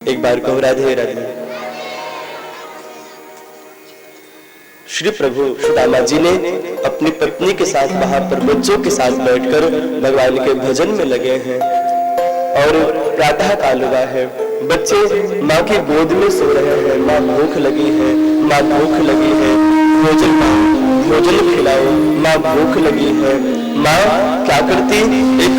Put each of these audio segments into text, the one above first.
एक बार कहो राधे राधे। श्री प्रभु सुदामा जी ने अपनी पत्नी के साथ वहां पर बच्चों के साथ बैठकर भगवान के भजन में लगे हैं और प्रातः काल हुआ है। बच्चे माँ की गोद में सो रहे हैं। माँ भूख लगी है, माँ भूख लगी है, भोजन खिलाओ, माँ भूख लगी है। माँ क्या करती, एक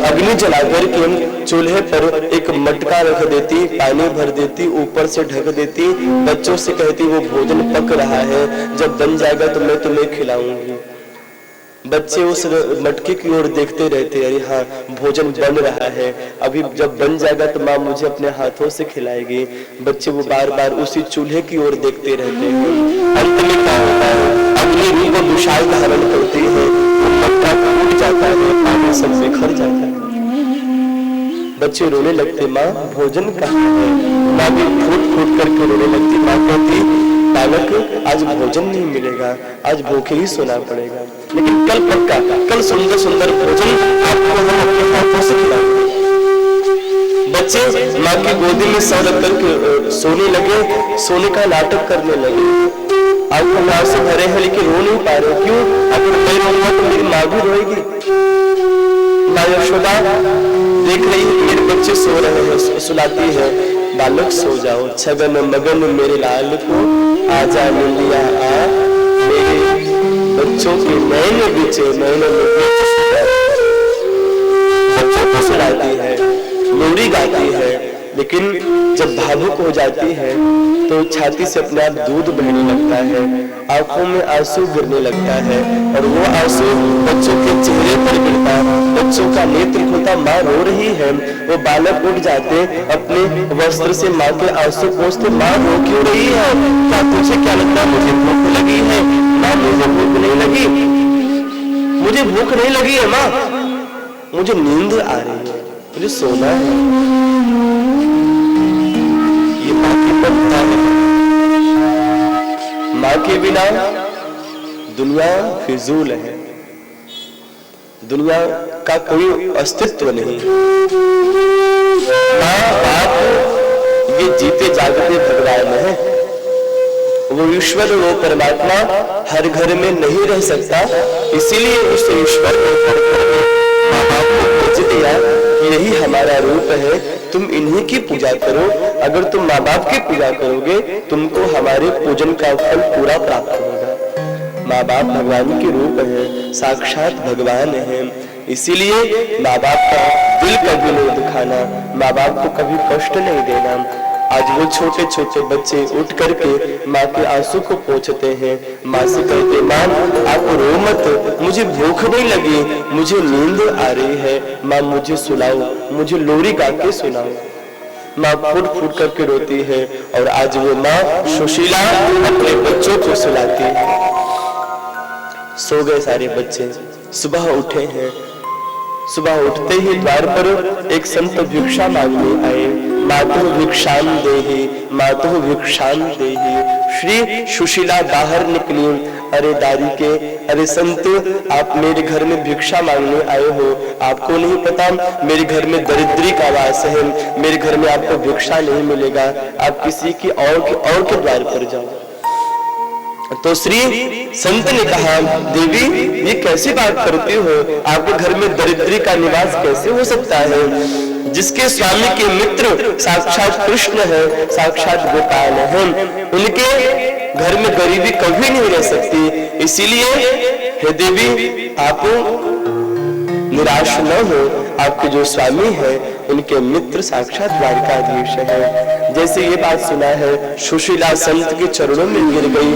अग्नि जलाकर के चूल्हे पर एक मटका रख देती, पानी भर देती, ऊपर से ढक देती, बच्चों से कहती वो भोजन पक रहा है, जब बन जाएगा तो मैं तुम्हें खिलाऊंगी। बच्चे उस मटके की ओर देखते रहते, अरे हाँ भोजन बन रहा है, अभी जब बन जाएगा तो माँ मुझे अपने हाथों से खिलाएगी। बच्चे वो बार बार उसी चूल्हे की ओर देखते रहते हैं। अंत में क्या होता है, अग्नि रूप विशाल धारण करती है, मटका फूट जाता है, पानी सब बिखर जाता है। बच्चे रोने लगते, माँ भोजन कहाँ है। माँ भी फूट फूट करके रोने लगती। माँ कहती बालक आज भोजन नहीं मिलेगा, आज भूखे ही सोना पड़ेगा, लेकिन कल पक्का, कल सुंदर सुंदर भोजन आपको हम अपने हाथों से खिलाएंगे। बच्चे माँ की गोदी में सर रख करके सोने लगे, सोने का नाटक करने लगे। आंखों में आंसू भरे हैं लेकिन रो नहीं पा रहे। क्यों? अगर मैं रोऊंगा तो मेरी माँ भी रोएगी। माँ यशोदा देख रही है मेरे बच्चे सो रहे हैं, सुलाती है, बालक सो जाओ, छगन मगन मेरे लाल को, आजा लिया आ, मेरे बच्चों के नैन बीचे, नैन बच्चों को सुलाती है, लोरी गाती है, लेकिन जब भावुक हो जाती है तो छाती से अपने आप दूध बहने लगता है, आंखों में आंसू गिरने लगता है और वो आंसू बच्चों के चेहरे पर गिरता, बच्चों का नेत्र खुलता, माँ रो रही है। वो बालक उठ जाते, अपने वस्त्र से माँ के आंसू पोंछते, माँ रो क्यों रही है, क्या तुझे क्या लगता है मुझे भूख लगी है? माँ मुझे भूख नहीं लगी, मुझे भूख नहीं लगी है माँ, मुझे नींद आ रही है, मुझे सोना है। ये माँ की ममता है। माँ के बिना दुनिया फिजूल है, दुनिया का कोई अस्तित्व नहीं। माँ बाप ये जीते जागते भगवान है, वो ईश्वर, वो परमात्मा हर घर में नहीं रह सकता, इसीलिए उस ईश्वर ने माँ बाप को भेज दिया, यही हमारा रूप है, तुम इन्हीं की पूजा करो। अगर तुम माँ बाप की पूजा करोगे तुमको हमारे पूजन का फल पूरा प्राप्त होगा। माँ बाप भगवान के रूप है, साक्षात भगवान है, इसीलिए माँ बाप का दिल कभी नहीं दुखाना, माँ बाप को कभी कष्ट नहीं देना। आज वो छोटे छोटे बच्चे उठ करके माँ के आंसू को पोंछते हैं, माँ से कहते, माँ आप रो मत, मुझे भूख नहीं लगी, मुझे नींद आ रही है, माँ मुझे सुलाओ, मुझे लोरी गा के सुनाओ। माँ फूट फूट करके रोती है और आज वो माँ सुशीला अपने बच्चों को सुलाती है। सो गए सारे बच्चे, सुबह उठे हैं। सुबह उठते ही द्वार पर एक संत भिक्षा मांगने आए। मातु भिक्षाम देहि, मातु भिक्षाम देहि। श्री सुशीला बाहर निकली, अरे दारी के, अरे संत आप मेरे घर में भिक्षा मांगने आए हो, आपको नहीं पता मेरे घर में दरिद्री का वास है, मेरे घर में आपको भिक्षा नहीं मिलेगा, आप किसी की और के द्वार पर जाओ। तो श्री संत ने कहा, देवी ये कैसी बात करती हो, आपके घर में दरिद्री का निवास कैसे हो सकता है? जिसके स्वामी के मित्र साक्षात कृष्ण है, साक्षात गोपाल है, उनके घर में गरीबी कभी नहीं रह सकती। इसीलिए हे देवी आप निराश न हो, आपके जो स्वामी है उनके मित्र साक्षात द्वारकाधीश है। जैसे ये बात सुना है, सुशीला संत के चरणों में गिर गई।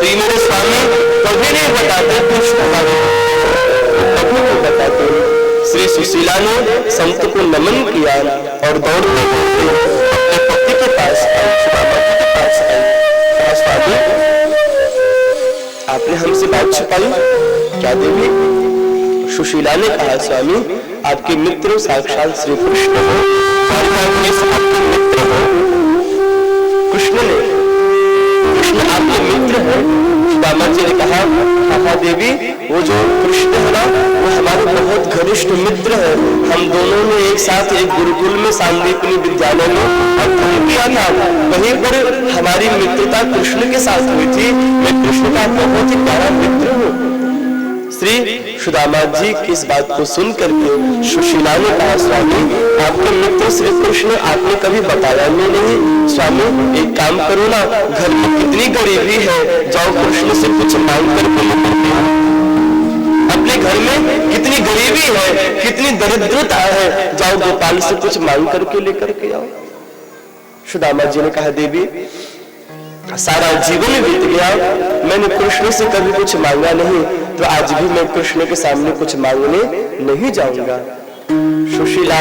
तो मेरे स्वामी कभी नहीं बताते कृष्ण कभी नहीं बताते। श्री सुशीला ने संत को नमन किया और दौड़ते अपने पति के पास आई। आपने हमसे बात छुपाई क्या देवी? सुशीला ने कहा, स्वामी आपके मित्र साक्षात श्री कृष्ण हो, आपके मित्र हो। कृष्ण आपके मित्र है, सुदामा जी ने कहा, हाँ देवी, वो जो कृष्ण है ना, वो हमारे बहुत घनिष्ठ मित्र है। हम दोनों ने एक साथ एक गुरुकुल में सांदीपनी विद्यालय में अध्ययन किया था। वहीं पर हमारी मित्रता कृष्ण के साथ हुई थी। मैं कृष्ण का बहुत ही प्यारा मित्र हूँ। श्री सुदामा जी की इस बात को सुन करके सुशीला ने कहा, स्वामी, आपके मित्र श्री कृष्ण आपने कभी बताया नहीं। स्वामी, एक काम करो ना, घर में कितनी गरीबी है, जाओ कृष्ण से कुछ मांग करके लेकर आओ। अपने घर में कितनी गरीबी है, कितनी दरिद्रता है, जाओ गोपाल से कुछ मांग करके लेकर के आओ। सुदामा जी ने कहा, देवी, सारा जीवन बीत गया, मैंने कृष्ण से कभी कुछ मांगा नहीं, तो आज भी मैं कृष्ण के सामने कुछ मांगने नहीं जाऊंगा। सुशीला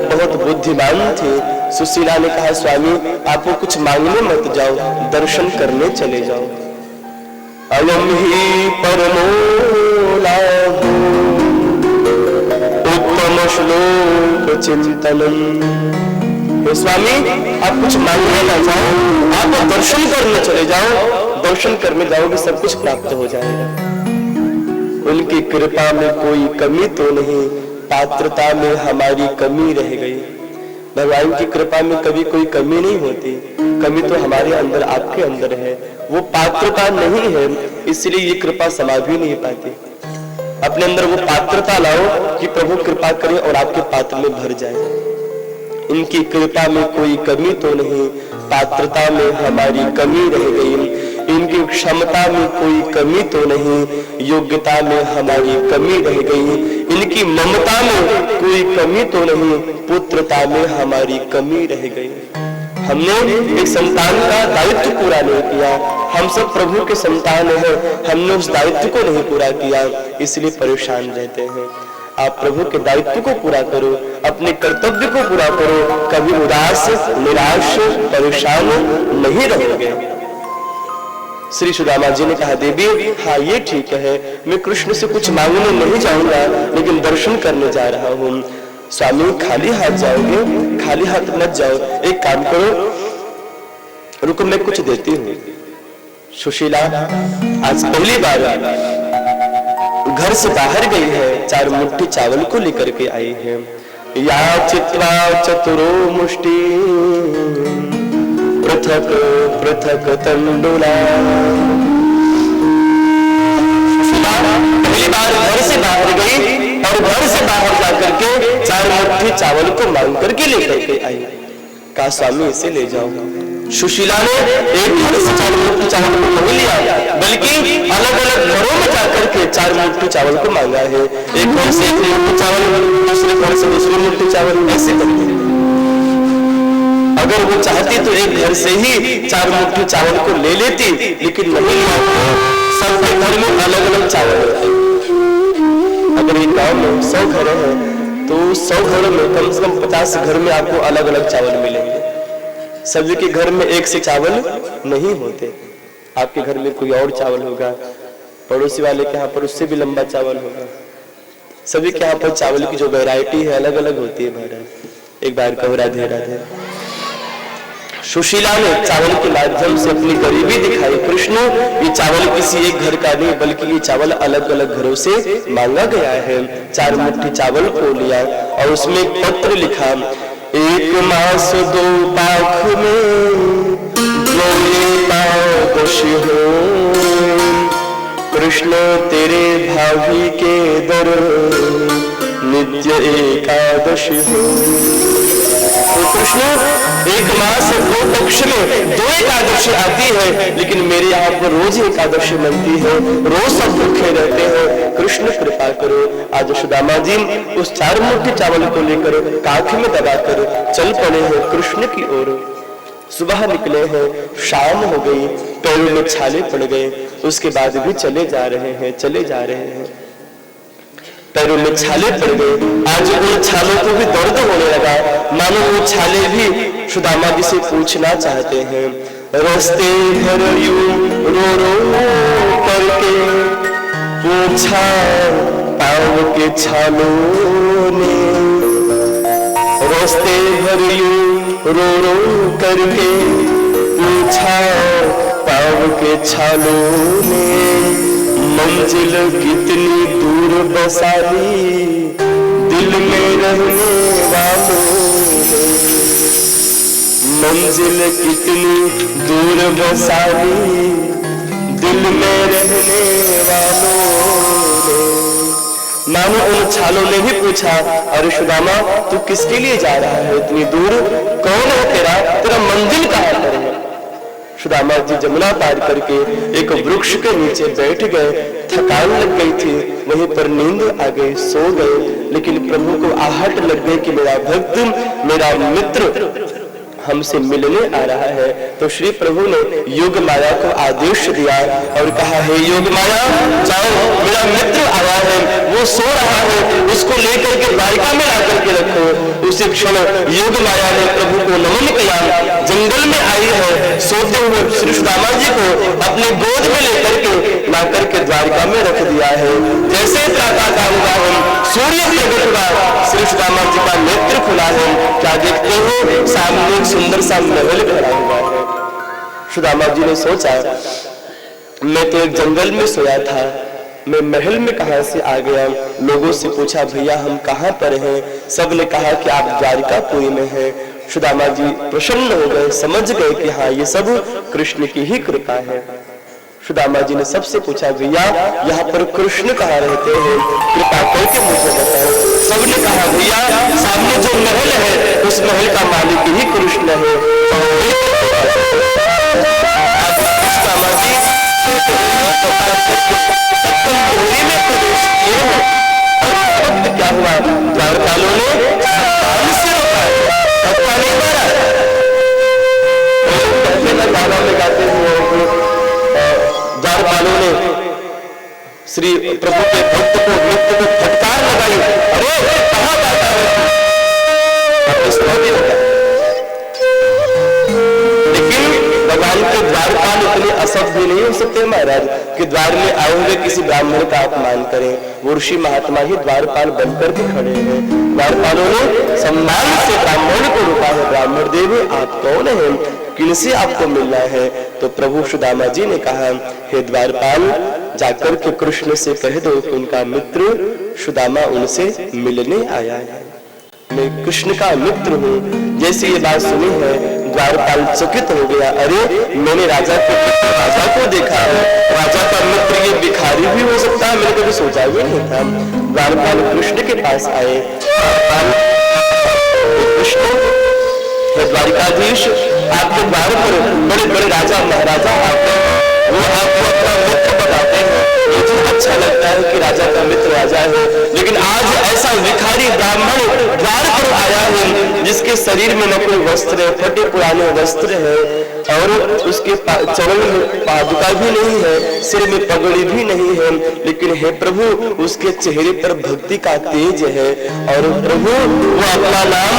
बहुत बुद्धिमान थी। सुशीला ने कहा, स्वामी, आपको कुछ मांगने मत जाओ, दर्शन करने चले जाओ। अयम ही परमो लाभो उत्तम श्लोक चिंतनम। स्वामी, आप कुछ मांगने ना जाओ, आप दर्शन करने चले जाओ। दर्शन करने जाओगे, सब कुछ प्राप्त हो जाएगा। उनकी कृपा में कोई कमी तो नहीं, पात्रता में हमारी कमी रह गई। भगवान की कृपा में कभी कोई कमी नहीं होती, कमी तो हमारे अंदर, आपके अंदर है। वो पात्रता नहीं है, इसलिए ये कृपा समा भी नहीं पाती। अपने अंदर वो पात्रता लाओ कि प्रभु कृपा करे और आपके पात्र में भर जाए। इनकी कृपा में कोई कमी तो नहीं, पात्रता में हमारी कमी रह गई। इनकी क्षमता में कोई कमी तो नहीं, योग्यता में हमारी कमी रह गई। इनकी ममता में कोई कमी तो नहीं, पुत्रता में हमारी कमी रह गई। हमने एक संतान का दायित्व पूरा नहीं किया। हम सब प्रभु के संतान हैं, हमने उस दायित्व को नहीं पूरा किया, इसलिए परेशान रहते हैं। आप प्रभु के दायित्व को पूरा करो, अपने कर्तव्य को पूरा करो, कभी उदास, निराश, परेशान नहीं रहोगे। श्री सुदामा जी ने कहा, देवी, हाँ ये ठीक है, मैं कृष्ण से कुछ मांगने नहीं जाऊंगा, लेकिन दर्शन करने जा रहा हूँ। स्वामी, खाली हाथ जाओगे? खाली हाथ मत जाओ, एक काम करो, रुको मैं कुछ देती हूँ। सुशीला आज पहली बार घर से बाहर गई है, 4 मुट्ठी चावल को लेकर के आई है। या चित्वा चतुरो मुष्टि पृथक पृथक तंडुला। पहली बार घर से बाहर गई और घर से बाहर जाकर के 4 मुट्ठी चावल को मांग करके लेकर के आई। कहा, स्वामी इसे ले जाओ। सुशीला ने एक घर से 4 मुट्ठी चावल को नहीं लिया, बल्कि अलग अलग घरों में जाकर के 4 मुट्ठी चावल को मांगा है। एक घर से 1 मुट्ठी चावल, दूसरे घर से 2 मुट्ठी चावल, ऐसे करके। अगर वो चाहती तो एक घर से ही 4 मुट्ठी चावल को ले लेती, लेकिन नहीं लिया। सबके घर में अलग अलग चावल होते। अगर एक गांव में 100 घर है, तो 100 घरों में कम से कम 50 घर में आपको अलग अलग चावल मिलेंगे। सभी के घर में एक से चावल नहीं होते। आपके घर में कोई और चावल होगा, पड़ोसी वाले के यहाँ पर उससे भी लंबा चावल होगा। सभी के यहाँ पर चावल की जो वैरायटी है अलग अलग होती है। महाराज एक बार कहो, राधे राधे। सुशीला ने चावल के माध्यम से अपनी गरीबी दिखाई। कृष्ण, ये चावल किसी एक घर का नहीं, बल्कि ये चावल अलग अलग घरों से मांगा गया है। 4 मुट्ठी चावल को लिया और उसमें एक पत्र लिखा, 1 मास 2 पाख में हो, कृष्ण तेरे भाभी के दर नित्य एकादशी हो। तो कृष्ण, 1 मास 2 पक्ष में 2 एकादशी आती है, लेकिन मेरे यहाँ पर रोज एकादशी बनती है, रोज सब भूखे रहते हैं। कृष्ण कृपा करो। आज सुदामा जी उस 4 मुट्ठी चावल को लेकर काख में दबाकर चल पड़े हैं कृष्ण की ओर। सुबह निकले हैं, शाम हो गई, पैरों में छाले पड़ गए, उसके बाद भी चले जा रहे हैं, चले जा रहे हैं। पैरों में छाले पड़ गए। आज उन छालों को भी दर्द होने लगा, मानो वो छाले भी सुदामा जी से पूछना चाहते हैं। रास्ते भर यूं रो रो करके पूछा पाँव के छालों ने, रास्ते भर यूं रो रो करके पूछा पाँव के छालों में मंजिल कितनी दूर बसा ली दिल में रहने वालों ने, मंजिल कितनी दूर बसा ली दिल में रहने वालों ने। मानो उन छालों ने भी पूछा, अरे सुदामा तू किसके लिए जा रहा है इतनी दूर, कौन है तेरा मंजिल कहाँ पर है। सुदामा जी जमुना पार करके एक वृक्ष के नीचे बैठ गए, थकान लग गई थी, वहीं पर नींद आ गई, सो गए। लेकिन प्रभु को आहट लग गई कि मेरा भक्त, मेरा मित्र हमसे मिलने आ रहा है। तो श्री प्रभु ने योग माया को आदेश दिया और कहा, हे योग माया जाओ, मेरा मित्र आया है, वो सो रहा है, उसको लेकर के द्वारिका में आकर के रखो। उसी क्षण योग माया ने प्रभु को नमन किया, जंगल में आई है, सोते हुए श्री सुदामा जी को अपने गोद में लेकर के ला करके द्वारिका में रख दिया है। जैसे प्रातःकाल हुआ है, सूर्य प्रकट हुआ, श्री सुदामा जी का नेत्र खुला है, क्या देखते हो, सामने सुंदर सा महल खड़ा हुआ है। सुदामा जी ने सोचा, मैं तो एक जंगल में सोया था, मैं महल में कहां से आ गया। लोगों से पूछा, भैया हम कहां पर हैं। सब ने कहा कि आप द्वारिकापुरी में हैं। सुदामा जी प्रसन्न हो गए, समझ गए कि हाँ ये सब कृष्ण की ही कृपा है। सुदामा जी ने सबसे पूछा, भैया यहाँ पर कृष्ण कहाँ रहते हैं, कृपा करके मुझे बताओ। सबने कहा, भैया सामने जो महल है उस महल का मालिक ही कृष्ण है। सुदामा जी क्या हुआ, द्वारपालों ने गाना में गाते हुए द्वारपालों ने श्री प्रभु के भक्त को मित्र को फटकार लगाई, अरे कहां जाता है। लेकिन भगवान के द्वारपाल इतने असभ्य नहीं हो सकते महाराज कि द्वार में आए हुए किसी ब्राह्मण का अपमान करें। वो ऋषि महात्मा ही द्वारपाल बनकर के खड़े हैं। द्वारपालों ने सम्मान से ब्राह्मण को रोका है, ब्राह्मण देव आप कौन है, किनसे आपको मिलना है। तो प्रभु सुदामा जी ने कहा, हे द्वारपाल जाकर के कृष्ण से कह दो कि उनका मित्र सुदामा उनसे मिलने आया है, मैं कृष्ण का मित्र हूँ। जैसे ये बात सुनी है द्वारपाल चकित हो गया, अरे मैंने राजा को देखा है, राजा का मित्र ये भिखारी भी हो सकता है, मैंने कभी सोचा ही नहीं था। द्वारपाल कृष्ण के पास आए, कृष्ण द्वारिकाधीश आपके द्वार पर बड़े बड़े राजा महाराजा आते हैं, वो आपको अपना मित्र बताते हैं। मुझे अच्छा लगता है कि राजा का मित्र राजा है, लेकिन आज ऐसा भिखारी ब्राह्मण द्वार पर आया है जिसके शरीर में न कोई वस्त्र है, फटे पुराने वस्त्र है और उसके चरण में पादुका भी नहीं है, सिर में पगड़ी भी नहीं है, लेकिन हे प्रभु उसके चेहरे पर भक्ति का तेज है और प्रभु वो अपना नाम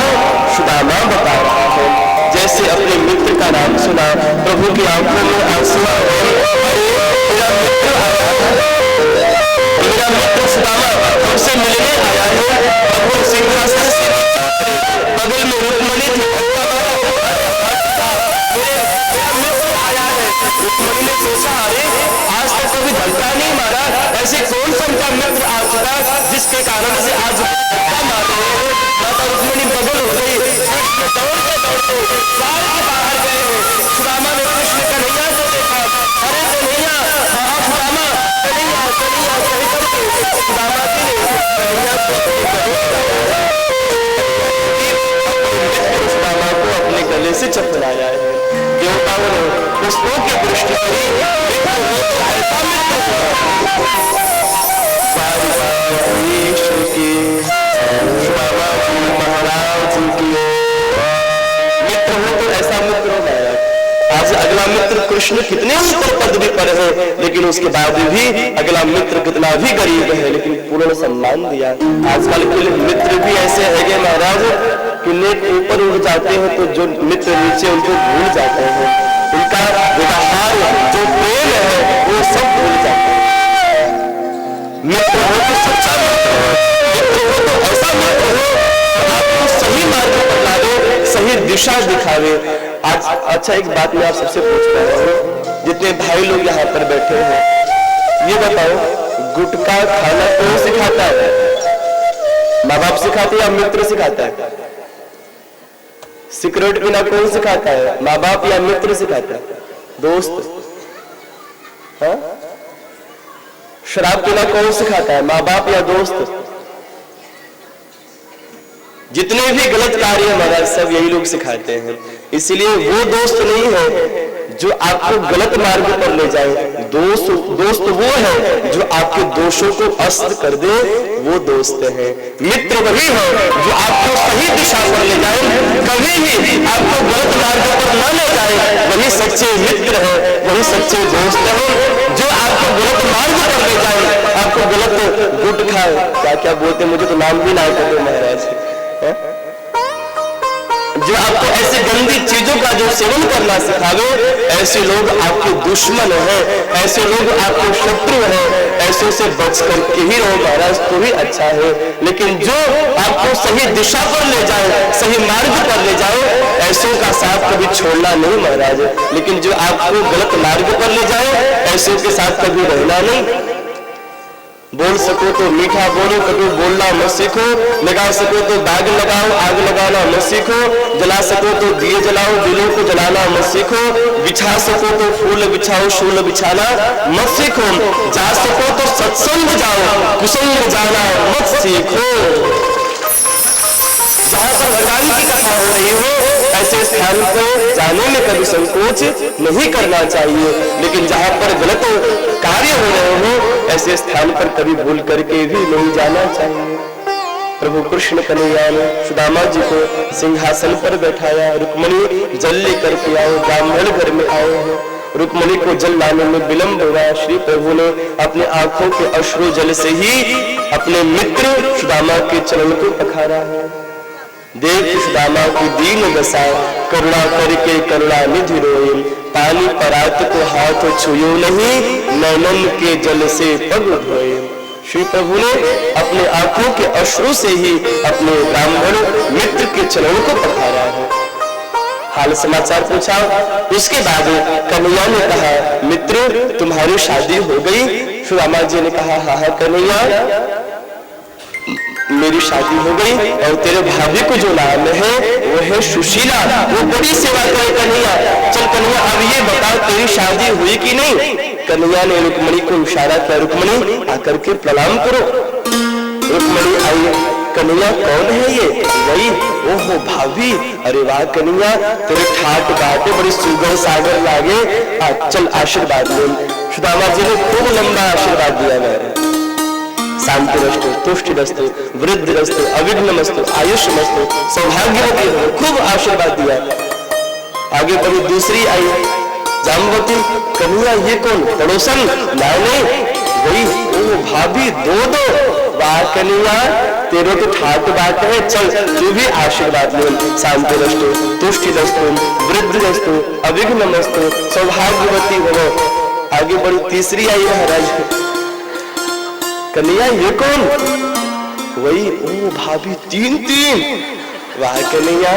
सुदामा बता रहा है। जैसे अपने मित्र का नाम सुना, प्रभु की आंखों में आंसू आ गए, मेरा मित्र आया है, मेरा मित्र सुदामा हमसे मिलने आया है। प्रभु सिंहासन से बगल में रुक्मणी थी, रुक्मणी ने सोचा, अरे आज तक कभी धक्का नहीं मारा, ऐसे कौन सा उनका मित्र आ चुका जिसके कारण से आज धक्का मार रहे हैं। माता रुक्मणी बगल हो गई, कृष्ण दौड़ते दौड़ते द्वार के बाहर गए हैं। सुदामा ने कृष्ण कन्हैया को देखा, अरे कन्हैया, हाँ सुदामा कन्हैया कन्हैया कह करके सुदामा जी ने कन्हैया को सुदामा को अपने गले से चपलाया है। देवताओं ने पुष्पों की दृष्टि करी, महाराज की मित्र हो तो ऐसा मित्र हो गया। आज अगला मित्र कृष्ण कितने ऊपर पदवी पर है, लेकिन उसके बाद भी अगला मित्र कितना भी गरीब है, लेकिन पूर्ण सम्मान दिया। आजकल के मित्र भी ऐसे है महाराज कि नेक ऊपर उड़ जाते हैं तो जो मित्र नीचे उनको भूल जाते हैं, उनका व्यवहार जो प्रेम है वो सब भूल जाते हैं। मित्र हो तो सच्चा मित्र हो तो ऐसा मित्र हो आपको सही मार्ग पर ला दे, सही दिशा दिखावे। आज अच्छा एक बात मैं आप सबसे पूछता हूँ, जितने भाई लोग यहाँ पर बैठे हैं, ये बताओ गुटखा खाना कौन सिखाता है? माँ बाप सिखाते या मित्र सिखाता है? सिगरेट पीना कौन सिखाता है? माँ बाप या मित्र सिखाता है? दोस्त? हाँ? शराब पीना कौन सिखाता है? माँ बाप या दोस्त? जितने भी गलत कार्य हमारा सब यही लोग सिखाते हैं। इसलिए वो दोस्त नहीं है जो आपको गलत मार्ग पर ले जाए, दोस्त वो है जो आपके दोषों को अस्त कर दे, वो दोस्त है। मित्र वही है जो आपको सही दिशा पर ले जाए, कभी भी आपको गलत मार्ग पर न ले जाए, वही सच्चे मित्र है, वही सच्चे दोस्त है। जो आपको गलत मार्ग पर ले जाए, आपको गलत गुटखा क्या क्या बोलते, मुझे तो नाम भी ना कहते महाराज, जो आपको ऐसी गंदी चीजों का जो सेवन करना सिखावे, ऐसे लोग आपके दुश्मन हैं, ऐसे लोग आपके शत्रु हैं। ऐसे से बच करके ही रहो महाराज, तो ही अच्छा है। लेकिन जो आपको सही दिशा पर ले जाए, सही मार्ग पर ले जाए, ऐसों का साथ कभी छोड़ना नहीं महाराज। लेकिन जो आपको गलत मार्ग पर ले जाए, ऐसों के साथ कभी रहना नहीं। बोल सको तो मीठा बोलो, कभी बोलना मत सीखो। लगा सको तो बाग लगाओ, आग लगाना मत सीखो। जला सको तो दिए जलाओ, दिलों को जलाना मत सीखो। बिछा सको तो फूल बिछाओ, शूल बिछाना मत सीखो। जा सको तो सत्संग जाओ, कुसंग जाना मत सीखो। जहां पर भगवान की कथा हो रही हो, ऐसे स्थान पर जाने में कभी संकोच नहीं करना चाहिए। लेकिन जहां पर गलत कार्य हो रहे हो, ऐसे स्थान पर कभी भूल करके भी नहीं जाना चाहिए। प्रभु कृष्ण कन्हैया ने सुदामा जी को सिंहासन पर बैठाया। रुक्मणी जल लेकर के आओ, ब्राह्मण घर में आए हैं। रुक्मणी को जल लाने में विलंब हुआ। श्री प्रभु ने अपने आंखों के अश्रु जल से ही अपने मित्र सुदामा के चरण को पखारा है। देख सुदामा की दीन दशा, करुणा करके करुणा निधि रोए। पानी परात को हाथ छुयो नहीं, नैनन के जल से पग धोए। श्री प्रभु ने अपने आंखों के अश्रु से ही अपने ब्राह्मण मित्र के चरण को पखारा है। हाल समाचार पूछा। उसके बाद कन्हैया ने कहा, मित्र तुम्हारी शादी हो गई? सुदामा जी ने कहा, हाँ हाँ कन्हैया मेरी शादी हो गई, और तेरे भाभी को जो नाम है वो है सुशीला, वो बड़ी सेवा करे कन्हैया। चल कन्हैया अब ये बता तेरी शादी हुई कि नहीं? कन्हैया ने रुक्मणी को इशारा किया, रुक्मणी आकर के प्रणाम करो। रुक्मणी आई। कन्हैया कौन है ये? वही ओहो भाभी। अरे वाह कन्हैया तेरे ठाट बाटे बड़ी सुगर सागर लागे, चल आशीर्वाद ले। सुदामा जी ने खूब लंबा आशीर्वाद दिया मेरे। शांतिरस्तु, तुष्टिरस्तु, वृद्धिरस्तु, अविघ्नमस्तु, आयुष्मस्तु, सौभाग्यवती हो, खूब आशीर्वाद दिया। आगे बढ़ी दूसरी आई जामवती। कन्हैया ये कौन? पड़ोसन? नहीं वही ओ भाभी दो। वाह कन्हैया तेरे तो ठाट बाट है, चल तू भी आशीर्वाद ले। शांतिरस्तु, तुष्टिरस्तु, वृद्धिरस्तु, अविघ्नमस्तु, सौभाग्यवती हो। आगे बढ़ी तीसरी आई महाराज। कन्हैया ये कौन? वही ओ भाभी तीन। वाह कन्हैया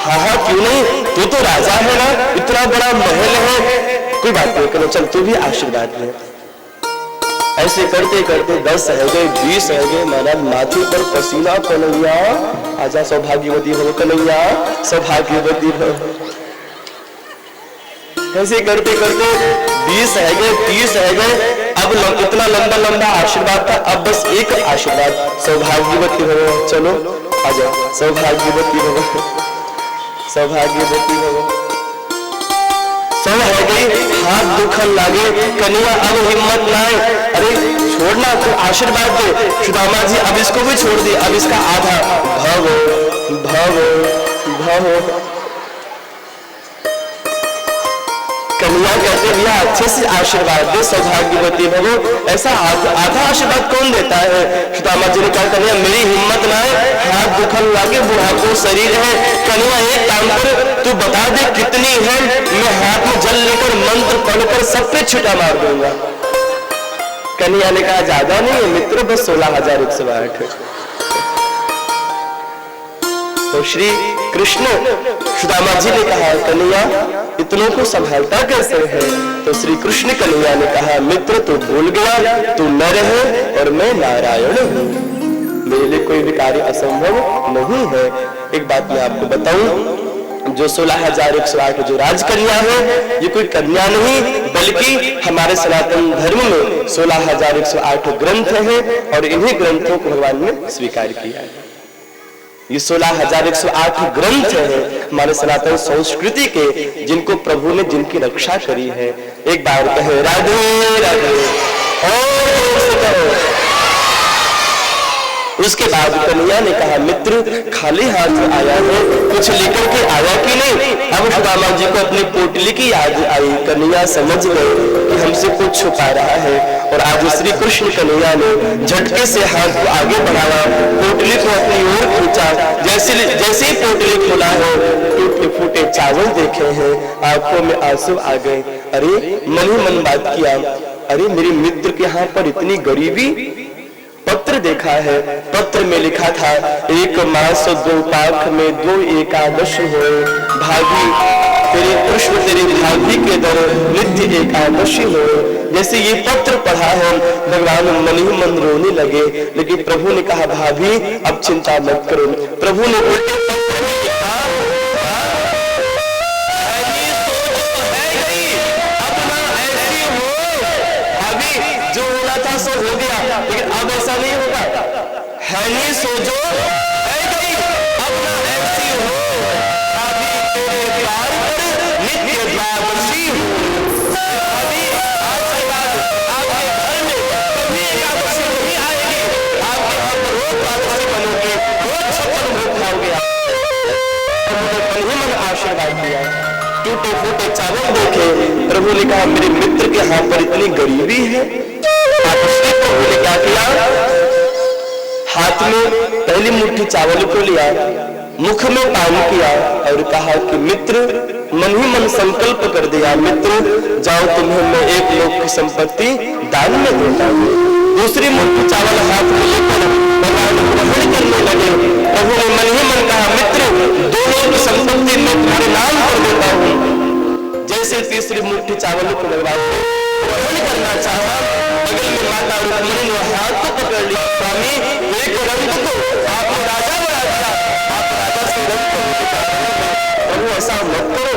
हाँ हाँ क्यों नहीं, तू तो राजा है ना, इतना बड़ा महल है। कोई बात नहीं करो, चल तू भी आशीर्वाद ले। ऐसे करते करते 10 रह गए, 20 रह गए महाराज। माथे पर पसीना। कन्हैया आजा, सौभाग्यवती हो कन्हैया, सौभाग्यवती हो। ऐसे करते करते 20 रह गए, 30 रह गए। अब इतना लंबा लंबा आशीर्वाद था, अब बस एक आशीर्वाद, सौभाग्यवती हो। चलो आ जाओ, सौभाग्यवती हो, सौभाग्यवती हो। सब हो गई, हाथ दुखन लागे। कन्हैया अब हिम्मत ना है, अरे छोड़ना तो आशीर्वाद दे। सुदामा जी अब इसको भी छोड़ दिए, अब इसका आधा भव भव भव। कन्हैया कहते भैया अच्छे से आशीर्वाद दे, सौभाग्यवती भवो। ऐसा आधा आशीर्वाद कौन देता है? सुदामा जी ने कहा कन्हैया मेरी हिम्मत ना है, हाथ दुखन लागे, बुढ़ापो शरीर है। कन्हैया एक काम कर, तू बता दे कितनी है, मैं हाथ में जल लेकर मंत्र पढ़कर सब पे छुटा मार दूंगा। कन्हैया ने कहा ज्यादा नहीं है मित्र, बस 16,108। तो श्री कृष्ण सुदामा जी ने कहा, कन्हैया इतनों को संभालता कैसे है? तो श्री कृष्ण कन्हैया ने कहा, मित्र तू भूल गया, तू नर है और मैं नारायण हूँ, मेरे लिए कोई भी कार्य असंभव नहीं है। एक बात मैं आपको बताऊं, जो 16,108 जो राजकन्या है, ये कोई कन्या नहीं बल्कि हमारे सनातन धर्म में 16,108 ग्रंथ हैं और इन्हीं ग्रंथों को भगवान ने स्वीकार किया है। ये 16,108 ग्रंथ हैं हमारे सनातन संस्कृति के, जिनको प्रभु ने जिनकी रक्षा करी है। एक बार कहे राधे राधे और उसके बाद कन्हैया ने कहा, मित्र खाली हाथ आया है, कुछ लेकर के आया कि नहीं? अब सुदामा जी को अपनी पोटली की याद आई। कन्हैया समझ गए कि हमसे कुछ छुपा रहा है और आज श्री कृष्ण कन्हैया ने झटके से हाथ को आगे बढ़ाया, पोटली को अपनी ओर खींचा। जैसे ही पोटली खोला है, टूटे फूटे चावल देखे हैं, आंखों में आंसू आ गए। अरे मन ही मन बात किया, अरे मेरे मित्र के यहाँ पर इतनी गरीबी। पत्र देखा है, पत्र में लिखा था, 1 मास 2 पाख में 2 एकादश होए, भाभी तेरे कृष्ण तेरे भाभी के दर नित्य एकादशी हो। जैसे ये पत्र पढ़ा है, भगवान मन ही मन रोने लगे। लेकिन प्रभु ने कहा, भाभी अब चिंता मत करो। प्रभु ने हो गया, लेकिन अब ऐसा नहीं होगा। है नहीं सोचो है गई, अब ना ऐसी हो, अभी तेरे प्यार पर नित्य द्वादशी हो। अभी आज के बाद आपके घर में कभी एकादशी नहीं आएगी, आपके घर पर रोज द्वादशी बनोगे, रोज 56 भोग खाओगे। प्रभु ने मन आशीर्वाद दिया, टूटे फूटे चावल देखे। प्रभु ने कहा, मेरे मित्र के हाथ पर इतनी गरीबी है। प्रभु ने क्या किया, हाथ में पहली मुट्ठी चावल को लिया, मुख में पान किया और कहा कि मित्र, मन ही मन संकल्प कर दिया, मित्र जाओ तुम्हें मैं 1 लोक की संपत्ति दान में देता हूँ। दूसरी मुट्ठी चावल हाथ में लेकर भगवान ग्रहण करने लगे। प्रभु ने मन ही मन कहा, मित्र 2 लोक की संपत्ति मैं तुम्हारे नाम कर देता हूँ। जैसे तीसरी मुट्ठी चावल को भगवान ग्रहण करना चाहा, बगल में माता रुक्मिणी ने हाथ को पकड़ लिया, स्वामी एक रंग को आपने राजा बना दिया, आप राजा से रंग को प्रभु ऐसा मत करो।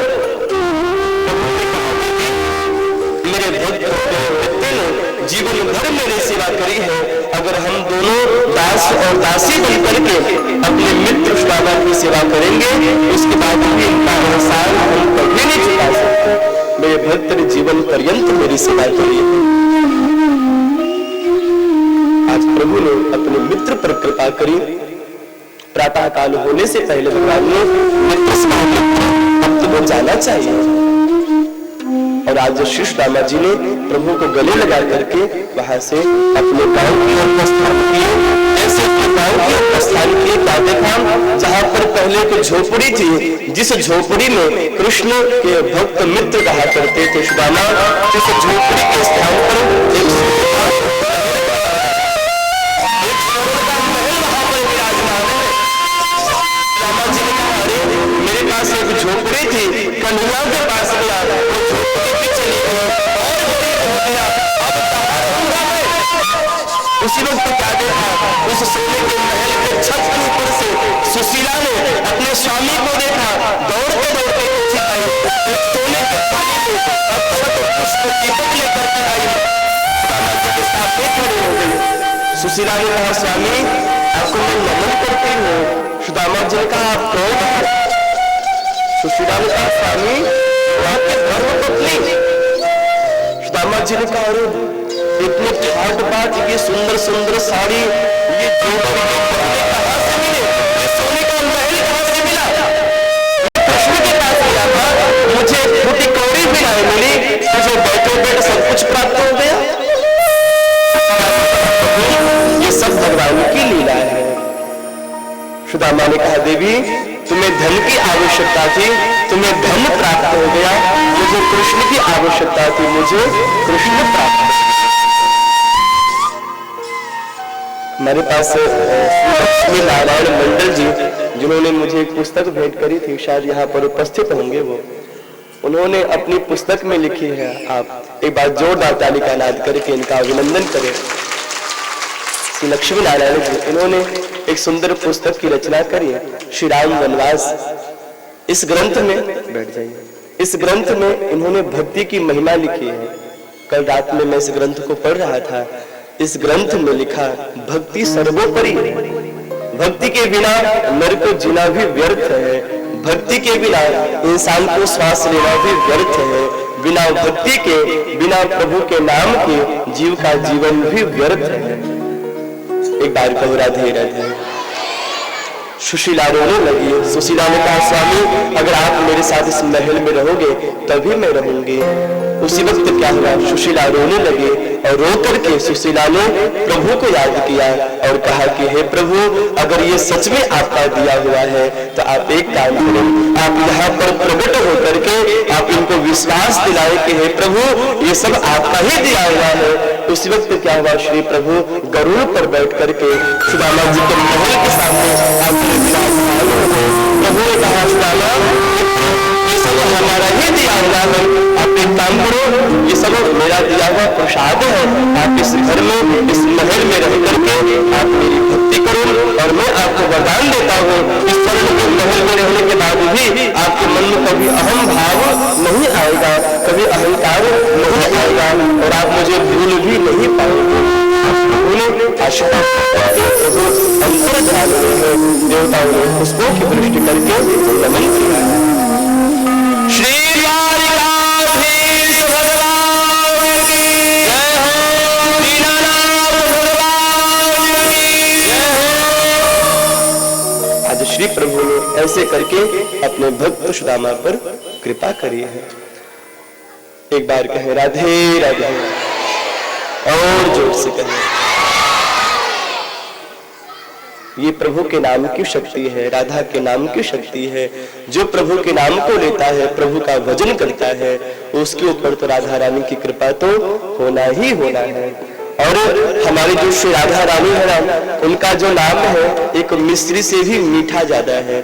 मेरे भक्त ने जीवन भर मेरी सेवा करी है, अगर हम दोनों दास और दासी बनकर के अपने मित्र सुदामा की सेवा करेंगे, उसके बाद भी इनका एहसान हम कभी नहीं चुका सकते। मेरे भक्त ने जीवन पर्यंत मेरी सेवा करी है। आज प्रभु ने अपने मित्र पर कृपा करी। प्रातः काल होने से पहले भगवान ने मित्र से अब तो वो जाना चाहिए। और आज श्री सुदामा जी ने प्रभु को गले लगा करके वहां से अपने गांव की ओर प्रस्थान किए। ऐसे गांव की ओर प्रस्थान किए, क्या देखा, जहां पर पहले एक झोपड़ी थी, जिस झोपड़ी में कृष्ण के भक्त मित्र रहा करते थे सुदामा, जिस झोपड़ी के स्थान पर मेरे पास एक झोपड़ी थी, कन्हैया के पास गया, उसी वक्त क्या देखा, उस सोने के महल के छत के ऊपर से सुशीला ने अपने स्वामी को देखा, दौड़ते दौड़ते नीचे आई, सोने के पानी में पुष्प दीपक लेकर के आई, सुदामा जी के सामने खड़े हो गई। सुशीला ने कहा, स्वामी आपको मैं नमन करती हूँ। सुदामा जी ने कहा, आप कौन हैं? सुशीला ने कहा, स्वामी आपके धर्मपत्नी। सुदामा जी ने कहा, इतने ठाट बाट, ये सुंदर सुंदर साड़ी, ये कहां से मिले, ये सोने का महल कहां से मिला? कृष्ण के पास गया था, मुझे छोटी कौड़ी भी नहीं मिली, मुझे बैठे बैठे सब कुछ प्राप्त हो गया। ये सब भगवान की लीला है। सुदामा ने कहा, देवी तुम्हें धन की आवश्यकता थी, तुम्हें धन प्राप्त हो गया, मुझे कृष्ण की आवश्यकता थी, मुझे कृष्ण प्राप्त हो। हमारे पास लक्ष्मी नारायण मंडल जी जिन्होंने मुझे एक पुस्तक भेंट करी थी, शायद यहाँ पर उपस्थित होंगे वो, उन्होंने अपनी पुस्तक में लिखी है, आप एक बार जोरदार ताली का नाद करके इनका अभिनंदन करें। श्री लक्ष्मी नारायण जी, इन्होंने एक सुंदर पुस्तक की रचना करी है, श्री राम वनवास। इस ग्रंथ में बैठ जाइए, इस ग्रंथ में इन्होंने भक्ति की महिमा लिखी है। कल रात में मैं इस ग्रंथ को पढ़ रहा था। इस ग्रंथ में लिखा, भक्ति सर्वोपरि, भक्ति के बिना नर को जीना भी व्यर्थ है, भक्ति के बिना इंसान को श्वास लेना भी व्यर्थ है, बिना भक्ति के, बिना प्रभु के नाम के जीव का जीवन भी व्यर्थ है। एक बार कहो राधे राधे। सुशीला रोने लगी। सुशीला ने कहा, स्वामी अगर आप मेरे साथ इस महल में रहोगे तभी मैं रहूंगी। उसी वक्त क्या हुआ, सुशीला रोने लगी और रो करके सुशीला ने प्रभु को याद किया और कहा कि हे प्रभु, अगर ये सच में आपका दिया हुआ है तो आप एक काम करें, आप यहाँ पर प्रकट होकर के आप इनको विश्वास दिलाए कि हे प्रभु ये सब आपका ही दिया हुआ है। उसी वक्त क्या हुआ, श्री प्रभु गरुड़ पर बैठ करके सुदामा जी के महल के सामने प्रभु ने कहा, सुदामा ये सब हमारा ही दिया हुआ है, आप एक काम करो, ये सब मेरा दिया हुआ प्रसाद है, आप इस घर में इस महल में रह करके आप मेरी भक्ति करो और मैं आपको वरदान देता हूँ, इस स्वर्ण के महल में रहने के बाद भी आपके मन में कभी अहम भाव नहीं आएगा, कभी अहंकार नहीं आएगा और आप मुझे भूल भी नहीं पाएंगे। अंतर ध्यान में देवताओं ने पुष्पों की वृष्टि करके नमन किया। श्री द्वारिकाधीश भगवान की जय हो, दीनानाथ भगवान की जय हो। आज श्री प्रभु ने ऐसे करके अपने भक्त सुदामा पर कृपा करी है। एक बार कहे राधे राधे और जोर से कहे। ये प्रभु के नाम की शक्ति है, राधा के नाम की शक्ति है। जो प्रभु के नाम को लेता है, प्रभु का भजन करता है, उसके ऊपर तो राधा रानी की कृपा तो होना ही होना है। और हमारी जो श्री राधा रानी है, उनका जो नाम है एक मिश्री से भी मीठा ज्यादा है।